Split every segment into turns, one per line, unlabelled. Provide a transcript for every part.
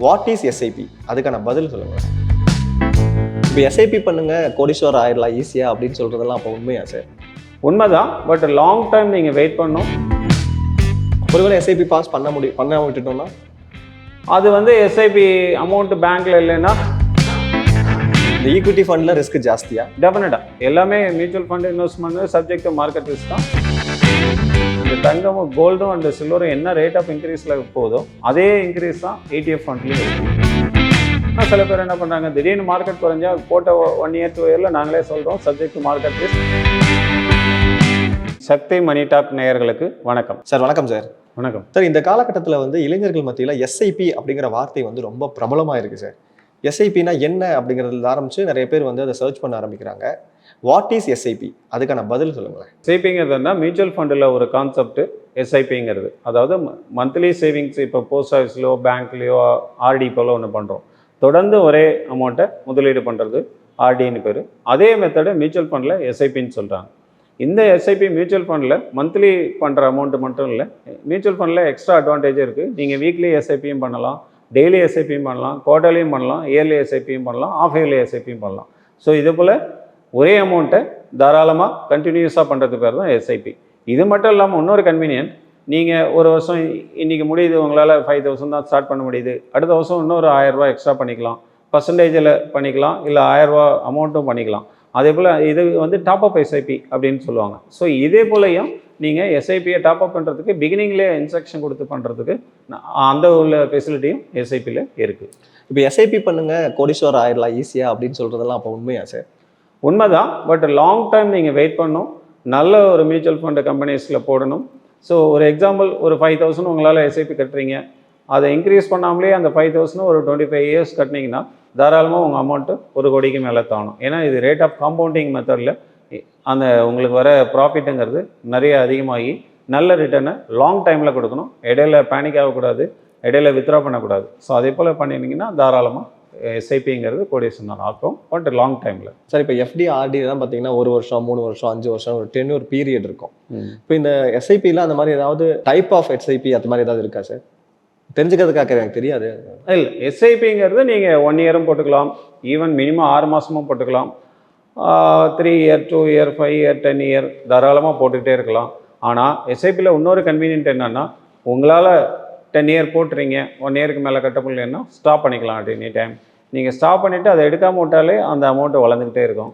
What is SIP? அதுக்கான பதில் சொல்லுங்க. இப்போ எஸ்ஐபி பண்ணுங்க கோடீஸ்வரர் ஆயிடலாம் ஈஸியா அப்படின்னு சொல்றதெல்லாம் அப்போ உண்மையா சார்?
உண்மைதான், பட் லாங் டைம் நீங்கள் வெயிட் பண்ணணும்.
ஒருவேளை எஸ்ஐபி பாஸ் பண்ண விட்டுட்டோம்னா
அது வந்து எஸ்ஐபி அமௌண்ட் பேங்க்ல இல்லைன்னா
இந்த ஈக்விட்டி ஃபண்ட்ல ரிஸ்க் ஜாஸ்தியா?
டெஃபினட்டாக எல்லாமே mutual fund investment subject to market risk தான். இந்த தங்கமும் கோல்டும் அண்ட் சில்வரும் என்ன ரேட் ஆஃப் இன்க்ரீஸில் போதோ அதே இன்க்ரீஸ் தான் ETF ஃபண்ட்லேயும் இருக்குது. சில பேர் என்ன பண்ணுறாங்க, திடீர்னு மார்க்கெட் குறைஞ்சா போட்ட 1 year 2 yearல நாங்களே சொல்கிறோம் subject to market risk. Sakthi money talk நேயர்களுக்கு வணக்கம்
சார். வணக்கம் சார்.
வணக்கம்
சார். இந்த காலகட்டத்தில் வந்து இளைஞர்கள் மத்தியில் எஸ்ஐபி அப்படிங்கிற வார்த்தை வந்து ரொம்ப பிரபலமாக இருக்குது சார். எஸ்ஐபினா என்ன அப்படிங்கிறதுல ஆரம்பித்து நிறைய பேர் வந்து அதை சர்ச் பண்ண ஆரம்பிக்கிறாங்க. What is SIP? அதுக்கான பதில் சொல்லுங்களேன்.
எஸ்ஐபிங்கிறதுனா மியூச்சுவல் ஃபண்டில் ஒரு கான்செப்ட் எஸ்ஐபிங்கிறது. அதாவது மந்த்லி சேவிங்ஸ், இப்போ போஸ்ட் ஆஃபீஸ்லையோ பேங்க்லேயோ ஆர்டி போல ஒன்று பண்ணுறோம். தொடர்ந்து ஒரே அமௌண்ட்டை முதலீடு பண்ணுறது ஆர்டின்னு பேர். அதே மெத்தடை மியூச்சுவல் ஃபண்டில் எஸ்ஐபின்னு சொல்கிறாங்க. இந்த எஸ்ஐபி மியூச்சுவல் ஃபண்டில் மந்த்லி பண்ணுற அமௌண்ட்டு மட்டும் இல்லை, மியூச்சுவல் ஃபண்டில் எக்ஸ்ட்ரா அட்வான்டேஜ் இருக்குது. நீங்கள் வீக்லி எஸ்ஐபியும் பண்ணலாம், டெய்லி எஸ்ஐபியும் பண்ணலாம், குவார்டர்லியும் பண்ணலாம், இயர்லி எஸ்ஐபியும் பண்ணலாம், ஆஃப் இயர்லி எஸ்ஐபியும் பண்ணலாம். ஸோ இது போல் ஒரே அமௌண்ட்டை தாராளமாக கண்டினியூஸாக பண்ணுறது பேர் தான் எஸ்ஐபி. இது மட்டும் இல்லாமல் இன்னொரு கன்வீனியன்ட், நீங்கள் ஒரு வருஷம் இன்றைக்கி முடியுது, உங்களால் 5,000 தான் ஸ்டார்ட் பண்ண முடியுது, அடுத்த வருஷம் இன்னொரு 1000 ரூபா எக்ஸ்ட்ரா பண்ணிக்கலாம், பர்சன்டேஜில் பண்ணிக்கலாம், இல்லை 1000 ரூபா அமௌண்ட்டும் பண்ணிக்கலாம். அதே போல் இது வந்து டாப்அப் எஸ்ஐபி அப்படின்னு சொல்லுவாங்க. ஸோ இதே போலையும் நீங்கள் எஸ்ஐபியை டாப்அப் பண்ணுறதுக்கு பிகினிங்லேயே இன்ஸ்ட்ரக்ஷன் கொடுத்து பண்ணுறதுக்கு அந்த உள்ள ஃபெசிலிட்டியும் எஸ்ஐபியில் இருக்குது.
இப்போ எஸ்ஐபி பண்ணுங்க கோடீஸ்வரர் ஆயிடலாம் ஈஸியா அப்படின்னு சொல்றதெல்லாம் அப்போ உண்மையா சார்?
உண்மைதான், பட் லாங் டைம் நீங்கள் வெயிட் பண்ணணும். நல்ல ஒரு மியூச்சுவல் ஃபண்டு கம்பெனிஸில் போடணும். ஸோ ஒரு எக்ஸாம்பிள், ஒரு 5,000 உங்களால் எஸ்ஐபி கட்டுறீங்க, அதை இன்க்ரீஸ் பண்ணாமலே அந்த 5,000 ஒரு 25 years கட்டினீங்கன்னா தாராளமாக உங்கள் அமௌண்ட்டு 1 கோடிக்கு மேலே தாணும். ஏன்னா இது ரேட் ஆஃப் காம்பவுண்டிங் மெத்தடில் அந்த உங்களுக்கு வர ப்ராஃபிட்டுங்கிறது நிறைய அதிகமாகி நல்ல ரிட்டர்னை லாங் டைமில் கொடுக்கணும். இடையில பேனிக் ஆகக்கூடாது, இடையில வித்ட்ரா பண்ணக்கூடாது. ஸோ அதே போல் பண்ணினீங்கன்னா தாராளமாக எஸ்ஐபிங்கிறது கோடீஸ்வரர் ஆக்கும், பட் லாங் டைமில்.
சார், இப்போ எஃப்டி ஆர்டி தான் பார்த்தீங்கன்னா 1 வருஷம் 3 வருஷம் 5 வருஷம் ஒரு டென்யூர் பீரியட் இருக்கும். இப்போ இந்த எஸ்ஐபியில் அந்த மாதிரி ஏதாவது டைப் ஆஃப் எஸ்ஐபி அது மாதிரி ஏதாவது இருக்கா சார்? தெரிஞ்சுக்கிறதுக்காக எனக்கு தெரியாது.
இல்லை, எஸ்ஐபிங்கிறது நீங்கள் 1 year போட்டுக்கலாம், ஈவன் மினிமம் 6 மாதமும் போட்டுக்கலாம், 3 year 2 year 5 year 10 year தாராளமாக போட்டுக்கிட்டே இருக்கலாம். ஆனால் எஸ்ஐபியில் இன்னொரு கன்வீனியன்ட் என்னென்னா, உங்களால் 10 year போட்டுறீங்க, 1 yearக்கு மேலே கட்ட முடியலன்னா ஸ்டாப் பண்ணிக்கலாம். அட் எனி டைம் நீங்கள் ஸ்டாப் பண்ணிவிட்டு அதை எடுக்காமல் விட்டாலே அந்த அமௌண்ட்டு வளர்ந்துக்கிட்டே இருக்கும்.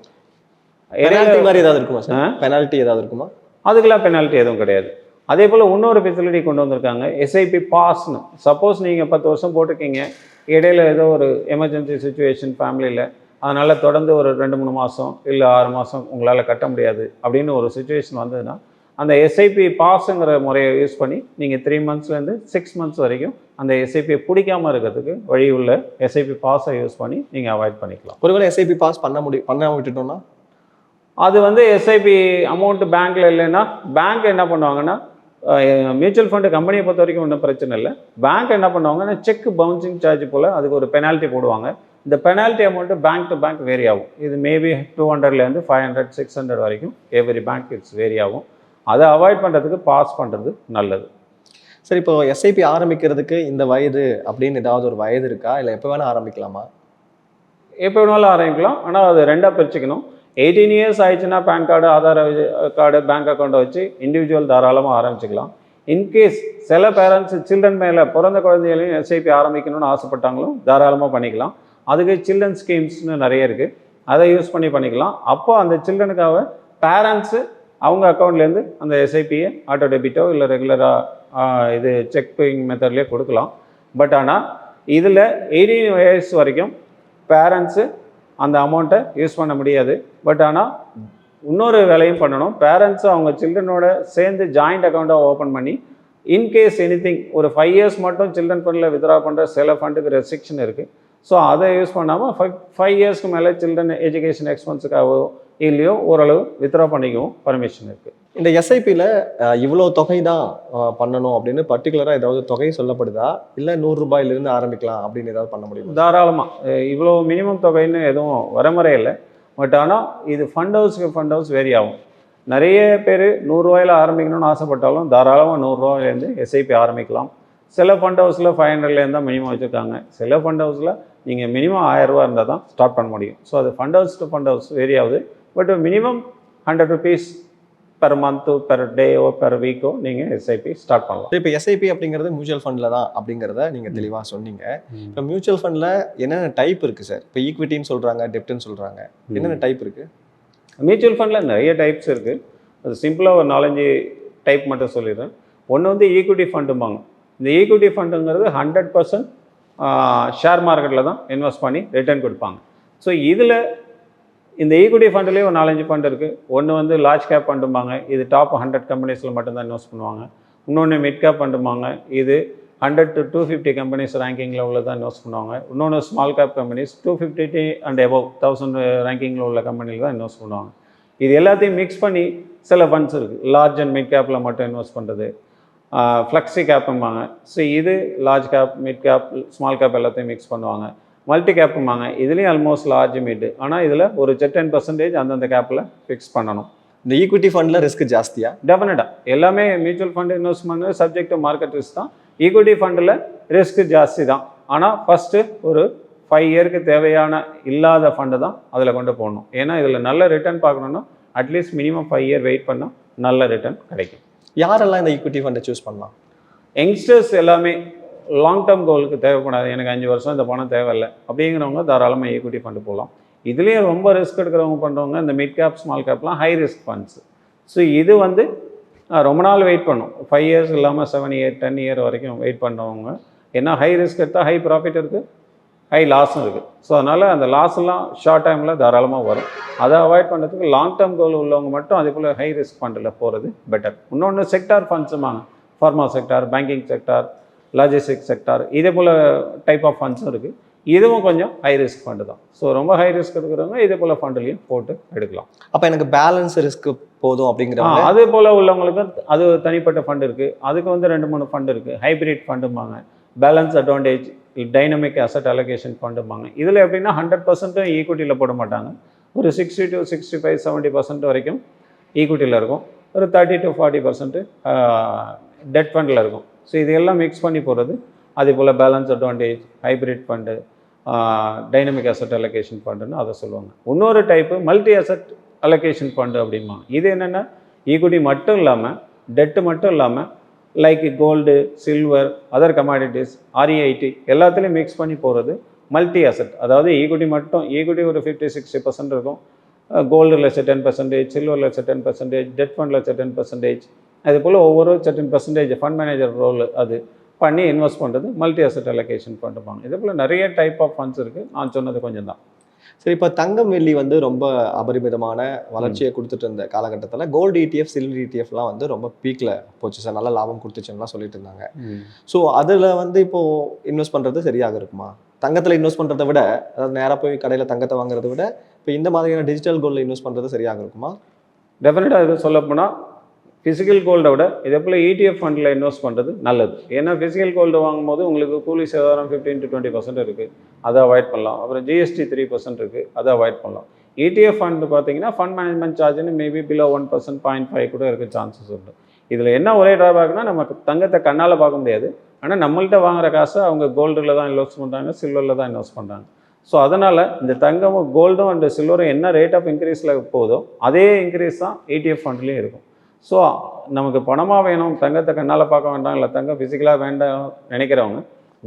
பெனால்ட்டி மாதிரி ஏதாவது இருக்குமா சார்? பெனால்ட்டி ஏதாவது இருக்குமா?
அதுக்கெல்லாம் பெனால்ட்டி எதுவும் கிடையாது. அதே போல் இன்னொரு ஃபெசிலிட்டி கொண்டு வந்திருக்காங்க, எஸ்ஐபி பாஸ்னு. சப்போஸ் நீங்கள் 10 வருஷம் போட்டிருக்கீங்க, இடையில ஏதோ ஒரு எமர்ஜென்சி சுச்சுவேஷன் ஃபேமிலியில், அதனால் தொடர்ந்து ஒரு 2-3 மாதம் இல்லை 6 மாதம் உங்களால் கட்ட முடியாது அப்படின்னு ஒரு சுச்சுவேஷன் வந்ததுன்னா, அந்த எஸ்ஐபி பாஸுங்கிற முறையை யூஸ் பண்ணி நீங்கள் 3 monthsலேருந்து 6 months வரைக்கும் அந்த எஸ்ஐபியை பிடிக்காமல் இருக்கிறதுக்கு வழி உள்ள எஸ்ஐபி பாஸை யூஸ் பண்ணி நீங்கள் அவாய்ட் பண்ணிக்கலாம்.
ஒருவேளை எஸ்ஐபி பாஸ் பண்ண விட்டுட்டோம்னா
அது வந்து எஸ்ஐபி அமௌண்ட்டு பேங்க்கில் இல்லைன்னா பேங்க் என்ன பண்ணுவாங்கன்னா, மியூச்சுவல் ஃபண்டு கம்பெனியை பொறுத்த வரைக்கும் ஒன்றும் பிரச்சனை இல்லை. பேங்க் என்ன பண்ணுவாங்கன்னா, செக் பவுன்சிங் சார்ஜ் போல் அதுக்கு ஒரு பெனால்ட்டி போடுவாங்க. இந்த penalty amount bank to bank vary ஆகும். இது மேபி 200லேருந்து 500 600 வரைக்கும் எவ்ரி பேங்க் இட்ஸ் வேரி ஆகும். அதை அவாய்ட் பண்ணுறதுக்கு பாஸ் பண்ணுறது நல்லது.
சரி, இப்போ எஸ்ஐபி ஆரம்பிக்கிறதுக்கு இந்த வயது அப்படின்னு ஏதாவது ஒரு வயது இருக்கா, இல்லை எப்போ வேணால் ஆரம்பிக்கலாமா?
எப்போ வேணாலும் ஆரம்பிக்கலாம், ஆனால் அது 2ஆக பிரிச்சுக்கணும். 18 years ஆயிடுச்சுன்னா pan card, Aadhaar card, bank அக்கௌண்ட்டை வச்சு இண்டிவிஜுவல் தாராளமாக ஆரம்பிச்சுக்கலாம். இன்கேஸ் சில பேரண்ட்ஸ் சில்ட்ரன் மேலே பிறந்த குழந்தைகளையும் எஸ்ஐபி ஆரம்பிக்கணும்னு ஆசைப்பட்டாங்களும் தாராளமாக பண்ணிக்கலாம். அதுக்கு சில்ட்ரன் ஸ்கீம்ஸ்னு நிறைய இருக்குது, அதை யூஸ் பண்ணிக்கலாம். அப்போ அந்த சில்ட்ரனுக்காக பேரண்ட்ஸு அவங்க அக்கௌண்ட்லேருந்து அந்த எஸ்ஐபியை ஆட்டோ டெபிட்டோ இல்லை ரெகுலராக இது செக் பேயிங் மெத்தட்லேயே கொடுக்கலாம். பட் ஆனால் இதில் 18 years வரைக்கும் பேரண்ட்ஸு அந்த அமௌண்ட்டை யூஸ் பண்ண முடியாது. பட் ஆனால் இன்னொரு வேலையும் பண்ணணும், பேரண்ட்ஸும் அவங்க சில்ட்ரனோட சேர்ந்து ஜாயிண்ட் அக்கௌண்ட்டாக ஓப்பன் பண்ணி இன்கேஸ் எனிதிங் ஒரு 5 years மட்டும் சில்ட்ரன் ஃபண்டில் வித்ட்ரா பண்ணுற சில ஃபண்டுக்கு ரெஸ்ட்ரிக்ஷன் இருக்குது. ஸோ அதை யூஸ் பண்ணாமல் 5 yearsக்கு மேலே சில்ட்ரன் எஜுகேஷன் எக்ஸ்பென்ஸுக்காகவோ இல்லையோ ஓரளவு வித்ட்ரா பண்ணிக்கவும் பர்மிஷன் இருக்குது.
இந்த எஸ்ஐபியில் இவ்வளோ தொகை தான் பண்ணணும் அப்படின்னு பர்டிகுலராக ஏதாவது தொகை சொல்லப்படுதா, இல்லை 100 ரூபாயிலிருந்து ஆரம்பிக்கலாம் அப்படின்னு ஏதாவது பண்ண முடியுமா?
தாராளமாக இவ்வளோ மினிமம் தொகைன்னு எதுவும் வரமுறை இல்லை. பட் ஆனால் இது ஃபண்ட் ஹவுஸ் வேரி ஆகும். நிறைய பேர் 100 ரூபாயில் ஆரம்பிக்கணும்னு ஆசைப்பட்டாலும் தாராளமாக 100 ரூபாயிலேருந்து எஸ்ஐபி ஆரம்பிக்கலாம். சில ஃபண்ட் ஹவுஸில் 500லேருந்து தான் மினிமம் வச்சுருக்காங்க. சில ஃபண்ட் ஹவுஸில் நீங்கள் மினிமம் 1000 ரூபா இருந்தால் தான் ஸ்டார்ட் பண்ண முடியும். ஸோ அது fund house to fund house vary ஆகுது. பட் மினிமம் 100 ருபீஸ் பெர் மந்த்தோ பெர் டேயோ பெர் வீக்கோ நீங்கள் எஸ்ஐபி ஸ்டார்ட் பண்ணலாம்.
இப்போ எஸ்ஐபி அப்படிங்கிறது மியூச்சுவல் ஃபண்டில் தான் அப்படிங்கிறத நீங்கள் தெளிவாக சொன்னீங்க. இப்போ மியூச்சுவல் ஃபண்டில் என்னென்ன டைப் இருக்குது சார்? இப்போ ஈக்விட்டின்னு சொல்கிறாங்க, டெப்ட்னு சொல்கிறாங்க, என்னென்ன டைப் இருக்குது?
மியூச்சுவல் ஃபண்டில் நிறைய டைப்ஸ் இருக்குது. அது சிம்பிளாக ஒரு 4-5 டைப் மட்டும் சொல்லிடுறேன். ஒன்று வந்து ஈக்விட்டி ஃபண்டும்பாங்க. இந்த ஈக்விட்டி ஃபண்டுங்கிறது 100% ஷேர் மார்க்கெட்டில் தான் இன்வெஸ்ட் பண்ணி ரிட்டர்ன் கொடுப்பாங்க. ஸோ இதில் இந்த ஈக்விட்டி ஃபண்டுலேயே ஒரு 4-5 ஃபண்ட் இருக்குது. ஒன்று வந்து லார்ஜ் கேப் ஃபண்டும்பாங்க. இது டாப் 100 கம்பெனிஸில் மட்டும்தான் இன்வெஸ்ட் பண்ணுவாங்க. இன்னொன்று மிட் கேப் ஃபண்டும்பாங்க. இது 100 to 250 கம்பெனிஸ் ரேங்கிங்கில் உள்ள தான் இன்வெஸ்ட் பண்ணுவாங்க. இன்னொன்று small cap companies 250 and above 1000 ரேங்கிங்கில் உள்ள கம்பெனியில் தான் இன்வெஸ்ட் பண்ணுவாங்க. இது எல்லாத்தையும் மிக்ஸ் பண்ணி சில ஃபண்ட்ஸ் இருக்குது. லார்ஜ் அண்ட் மிட் கேப்பில் மட்டும் இன்வெஸ்ட் பண்ணுறது ஃப்ளெக்ஸி கேப்பும்பாங்க. ஸோ இது large cap, mid cap, small cap எல்லாத்தையும் மிக்ஸ் பண்ணுவாங்க. மல்டி கேப்பும்பாங்க. இதுலேயும் ஆல்மோஸ்ட் லார்ஜ் மிட், ஆனால் இதில் ஒரு 10% அந்தந்த கேப்பில் ஃபிக்ஸ் பண்ணணும்.
இந்த ஈக்விட்டி ஃபண்டில் ரிஸ்க் ஜாஸ்தியா?
டெஃபினட்டாக எல்லாமே mutual fund investment subject to market risk தான். ஈக்விட்டி ஃபண்டில் ரிஸ்க் ஜாஸ்தி தான். ஆனால் ஃபஸ்ட்டு ஒரு 5 இயருக்கு தேவையான இல்லாத ஃபண்டு தான் அதில் கொண்டு போகணும். ஏன்னா இதில் நல்ல ரிட்டர்ன் பார்க்கணுன்னா அட்லீஸ்ட் மினிமம் 5 இயர் வெயிட் பண்ணால் நல்ல ரிட்டர்ன் கிடைக்கும்.
யாரெல்லாம் இந்த ஈக்விட்டி ஃபண்டை சூஸ் பண்ணலாம்?
யங்ஸ்டர்ஸ் எல்லாமே லாங் டேர்ம் கோலுக்கு தேவைப்படாது, எனக்கு 5 வருஷம் இந்த பணம் தேவையில்லை அப்படிங்கிறவங்க தாராளமாக ஈக்விட்டி ஃபண்டு போகலாம். இதுலேயும் ரொம்ப ரிஸ்க் எடுக்கிறவங்க பண்ணுறவங்க இந்த மிட் கேப், ஸ்மால் கேப்லாம் ஹை ரிஸ்க் ஃபண்ட்ஸ். ஸோ இது வந்து ரொம்ப நாள் வெயிட் பண்ணும். 5 இயர்ஸ் இல்லாமல் 7 இயர் 10 இயர் வரைக்கும் வெயிட் பண்ணுறவங்க. ஏன்னா ஹை ரிஸ்க் எடுத்தால் ஹை ப்ராஃபிட் இருக்குது, ஹை லாஸும் இருக்குது. ஸோ அதனால் அந்த லாஸ்லாம் ஷார்ட் டைமில் தாராளமாக வரும். அதை அவாய்ட் பண்ணுறதுக்கு லாங் டேர்ம் கோல் உள்ளவங்க மட்டும் அதே போல் ஹை ரிஸ்க் ஃபண்டில் போகிறது பெட்டர். இன்னொன்று செக்டார் ஃபண்ட்ஸுமாங்க. Pharma sector, banking sector, logistic sector, இதே போல் டைப் ஆஃப் ஃபண்ட்ஸும் இருக்குது. இதுவும் கொஞ்சம் ஹை ரிஸ்க் ஃபண்டு தான். ஸோ ரொம்ப ஹை ரிஸ்க் எடுக்கிறவங்க இதே போல் ஃபண்டுலையும் போட்டு எடுக்கலாம்.
அப்போ எனக்கு பேலன்ஸ் ரிஸ்க் போதும் அப்படிங்கிற
அதே போல் உள்ளவங்களுக்கு அது தனிப்பட்ட ஃபண்டு இருக்குது. அதுக்கு வந்து 2-3 ஃபண்டு இருக்குது. ஹைப்ரிட் ஃபண்டும்பாங்க, balance advantage, dynamic asset allocation ஃபண்டும்பாங்க. இதில் எப்படின்னா 100% ஈக்விட்டியில் போட மாட்டாங்க. ஒரு 60 to 65, 70% வரைக்கும் ஈக்விட்டியில் இருக்கும். ஒரு 30 to 40% டெட் ஃபண்டில் இருக்கும். ஸோ இதெல்லாம் மிக்ஸ் பண்ணி போகிறது. அதே போல் balance advantage, hybrid fund, dynamic asset allocation ஃபண்டுன்னு அதை சொல்லுவாங்க. இன்னொரு type multi asset allocation fund அப்படிம்பாங்க. இது என்னென்னா ஈக்விட்டி மட்டும் இல்லாமல், டெட்டு மட்டும் இல்லாமல், like gold, silver, other commodities, REIT எல்லாத்துலேயும் மிக்ஸ் பண்ணி போகிறது மல்டி அசட். அதாவது ஈக்விட்டி மட்டும், ஈக்விட்டி ஒரு 50-60% இருக்கும். கோல்டில் 10%, சில்வரில் 10%, டெட் ஃபண்டில் 10%, அது போல் ஒவ்வொரு 10% ஃபண்ட் மேனேஜர் ரோல் அது பண்ணி இன்வெஸ்ட் பண்ணுறது மல்டி அசட் அலோகேஷன் பண்ணுவாங்க. இதே போல் நிறைய டைப் ஆஃப் ஃபண்ட்ஸ் இருக்குது. நான் சொன்னது கொஞ்சம் தான்.
சரி, இப்போ தங்கம் வெள்ளி வந்து ரொம்ப அபரிமிதமான வளர்ச்சியை கொடுத்துட்டு இருந்த காலகட்டத்தில் கோல்டு ETF, சில்வர் ETFலாம் வந்து ரொம்ப பீக்கில் போச்சு சார், நல்ல லாபம் கொடுத்துச்சுன்னா சொல்லிட்டு இருந்தாங்க. ஸோ அதில் வந்து இப்போது இன்வெஸ்ட் பண்ணுறது சரியாக இருக்குமா? தங்கத்தில் இன்வெஸ்ட் பண்ணுறதை விட, அதாவது நேராக போய் கடையில் தங்கத்தை வாங்குறதை விட இப்போ இந்த மாதிரியான டிஜிட்டல் கோல்டில் இன்வெஸ்ட் பண்ணுறது சரியாக இருக்குமா?
டெஃபினட்டாக இது சொல்லப்போனால் ஃபிசிக்கல் கோல்டை விட இதே போல் ETF ஃபண்டில் இன்வெஸ்ட் பண்ணுறது நல்லது. ஏன்னா ஃபிசிக்கல் கோல்டு வாங்கும்போது உங்களுக்கு கூலி சேதாரம் 15 to 20% இருக்குது, அதை அவாய்ட் பண்ணலாம். அப்புறம் GST 3% இருக்குது, அதை அவாய்ட் பண்ணலாம். ETF ஃபண்டு பார்த்தீங்கன்னா ஃபண்ட் மேனேஜ்மெண்ட் சார்ஜ்னு மேபி பிலோ 1%, 0.5 கூட இருக்க சான்சஸ் உண்டு. இதில் என்ன ஒரே ட்ராபேக்னா நமக்கு தங்கத்தை கண்ணால் பார்க்க முடியாது. ஆனால் நம்மள்கிட்ட வாங்குற காசை அவங்க கோல்டில் தான் இன்வெஸ்ட் பண்ணுறாங்க, சில்வரில் தான் இன்வெஸ்ட் பண்ணுறாங்க. ஸோ அதனால் இந்த தங்கமும் கோல்டும் அண்ட் சில்வரும் என்ன ரேட் ஆஃப் இன்க்ரீஸில் போதோ அதே இன்க்ரீஸ் தான் ETF ஃபண்ட்லேயும் இருக்கும். ஸோ நமக்கு பணமாக வேணும், தங்கத்தை கண்ணால் பார்க்க வேண்டாம், இல்லை தங்கம் ஃபிசிக்கலாக வேண்டாம் நினைக்கிறவங்க,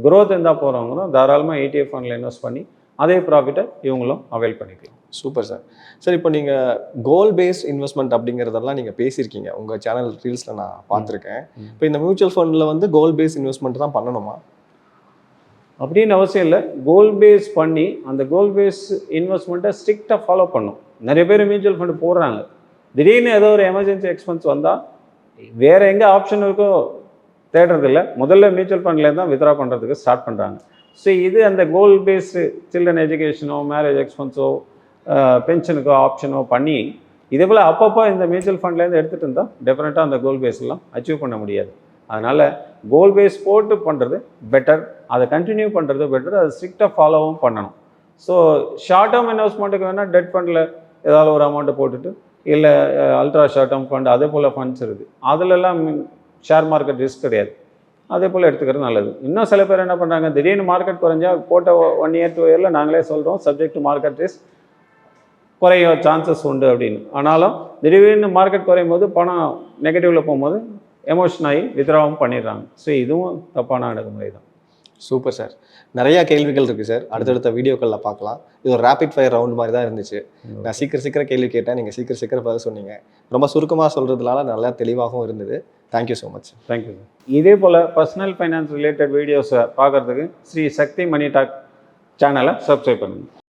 க்ரோத் இருந்தால் போகிறவங்களும் தாராளமாக ETF ஃபண்டில் இன்வெஸ்ட் பண்ணி அதே ப்ராஃபிட்டை இவங்களும் அவைல் பண்ணிக்கலாம்.
Super sir. சார், இப்போ நீங்கள் கோல் பேஸ்ட் இன்வெஸ்ட்மெண்ட் அப்படிங்கிறதெல்லாம் நீங்கள் பேசியிருக்கீங்க உங்கள் சேனல் ரீல்ஸில் நான் பார்த்துருக்கேன். இப்போ இந்த மியூச்சுவல் ஃபண்டில் வந்து கோல் பேஸ்ட் இன்வெஸ்ட்மெண்ட் தான் பண்ணணுமா?
அப்படின்னு அவசியம் இல்லை. கோல் பேஸ் பண்ணி அந்த கோல் பேஸ் இன்வெஸ்ட்மெண்ட்டை ஸ்ட்ரிக்டாக ஃபாலோ பண்ணும். நிறைய பேர் மியூச்சுவல் ஃபண்டு போடுறாங்க, திடீர்னு ஏதோ ஒரு எமர்ஜென்சி எக்ஸ்பென்ஸ் வந்தால் வேறு எங்கே ஆப்ஷன் இருக்கோ தேடுறதில்ல, முதல்ல மியூச்சுவல் ஃபண்ட்லேருந்து தான் வித்ரா பண்ணுறதுக்கு ஸ்டார்ட் பண்ணுறாங்க. ஸோ இது அந்த கோல் பேஸ்டு சில்ட்ரன் எஜுகேஷனோ, மேரேஜ் எக்ஸ்பென்ஸோ, பென்ஷனுக்கோ ஆப்ஷனோ பண்ணி இதே போல் அப்பப்போ இந்த மியூச்சுவல் ஃபண்ட்லேருந்து எடுத்துகிட்டு இருந்தால் டெஃபினட்டாக அந்த கோல் பேஸ்லாம் அச்சீவ் பண்ண முடியாது. அதனால் கோல் பேஸ் போட்டு பண்ணுறது பெட்டர், அதை கண்டினியூ பண்ணுறது பெட்டர், அதை ஸ்ட்ரிக்டாக ஃபாலோவும் பண்ணணும். ஸோ ஷார்ட் டேர்ம் இன்வெஸ்ட்மெண்ட்டுக்கு வேணால் டெட் ஃபண்டில் ஏதாவது ஒரு அமௌண்ட்டை போட்டுட்டு, இல்லை அல்ட்ரா ஷார்ட் டேர்ம் ஃபண்ட் அதே போல் ஃபண்ட்ஸ் இருக்குது, அதிலெல்லாம் ஷேர் மார்க்கெட் ரிஸ்க் கிடையாது. அதே போல் எடுத்துக்கிறது நல்லது. இன்னும் சில பேர் என்ன பண்ணுறாங்க, திடீர்னு மார்க்கெட் குறைஞ்சா போட்ட 1 இயர் 2 இயரில் நாங்களே சொல்கிறோம் சப்ஜெக்ட் டு மார்க்கெட் ரிஸ்க் குறைய சான்சஸ் உண்டு அப்படின்னு. ஆனாலும் திடீர்னு மார்க்கெட் குறையும் போது பணம் நெகட்டிவில் போகும்போது எமோஷன் ஆகி வித்ராவும் பண்ணிடுறாங்க. ஸோ இதுவும் தப்பான அணுகுமுறை தான்.
Super sir. நிறைய கேள்விகள் இருக்குது சார். அடுத்தடுத்த வீடியோக்களில் பார்க்கலாம். இது ஒரு ரேபிட் ஃபயர் ரவுண்ட் மாதிரி தான் இருந்துச்சு. நான் சீக்கிரம் கேள்வி கேட்டேன், நீங்கள் சீக்கிரம் பதில் சொன்னீங்க. ரொம்ப சுருக்கமாக சொல்கிறதுனால நல்லா தெளிவாகவும் இருந்தது. Thank you so much.
Thank you sir. இதே போல் பர்சனல் ஃபைனான்ஸ் ரிலேட்டட் வீடியோஸை பார்க்குறதுக்கு ஸ்ரீ சக்தி மணி டாக் சேனலை சப்ஸ்கிரைப் பண்ணுங்கள்.